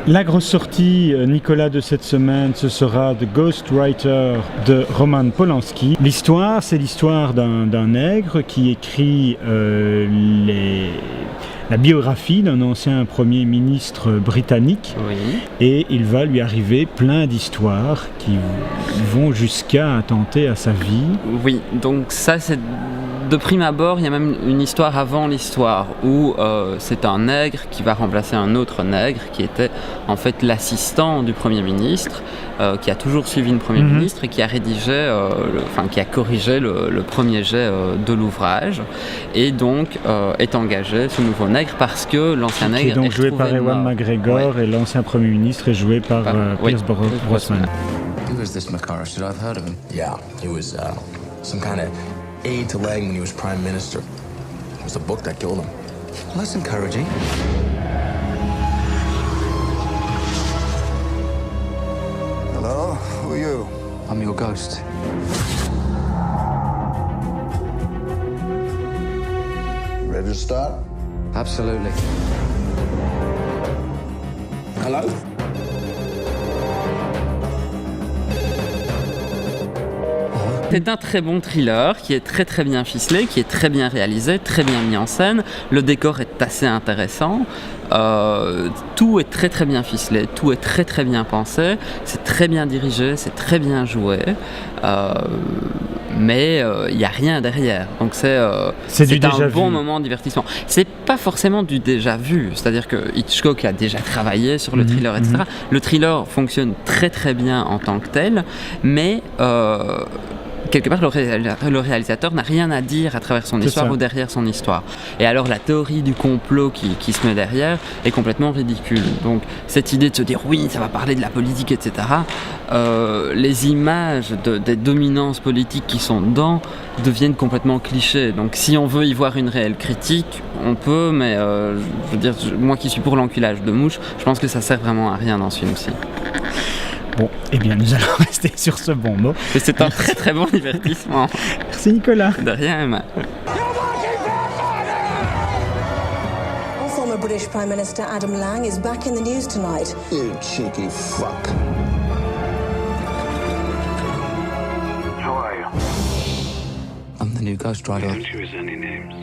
La grosse sortie, Nicolas, de cette semaine, ce sera The Ghostwriter de Roman Polanski. L'histoire, c'est l'histoire d'un nègre qui écrit la biographie d'un ancien Premier ministre britannique. Oui. Et il va lui arriver plein d'histoires qui vont jusqu'à attenter à sa vie. Oui, donc ça c'est... De prime abord, il y a même une histoire avant l'histoire où c'est un nègre qui va remplacer un autre nègre qui était en fait l'assistant du Premier ministre, qui a toujours suivi le Premier ministre et qui a rédigé, qui a corrigé le premier jet de l'ouvrage et donc est engagé ce nouveau nègre parce que l'ancien nègre est donc joué par Ewan McGregor, ouais. Et l'ancien Premier ministre est joué par Pierce Brosnan. Who is this McCarthy? I've heard of him. Yeah, he was some kind of aide to Lang when he was prime minister. It was the book that killed him. Well, that's encouraging. Hello? Who are you? I'm your ghost. Ready to start? Absolutely. Hello? C'est un très bon thriller qui est très très bien ficelé, qui est très bien réalisé, très bien mis en scène. Le décor est assez intéressant. Tout est très très bien ficelé, tout est très très bien pensé. C'est très bien dirigé, c'est très bien joué. Mais il n'y a rien derrière. Donc c'est un bon moment de divertissement. C'est pas forcément du déjà vu. C'est-à-dire que Hitchcock a déjà travaillé sur le thriller, etc. Le thriller fonctionne très très bien en tant que tel, mais quelque part, le réalisateur n'a rien à dire à travers son histoire ou derrière son histoire. Et alors, la théorie du complot qui se met derrière est complètement ridicule. Donc, cette idée de se dire, oui, ça va parler de la politique, etc., les images des dominances politiques qui sont dedans deviennent complètement clichés. Donc, si on veut y voir une réelle critique, on peut, mais je veux dire, moi qui suis pour l'enculage de mouches, je pense que ça sert vraiment à rien dans ce film-ci. Bon, eh bien nous allons rester sur ce bon mot. Et c'est un très très bon divertissement. Merci Nicolas. De rien, Emma. Former British Prime Minister Adam Lang is back in the news tonight. You cheeky fuck. How are you? I'm the new ghostwriter. Don't use any names.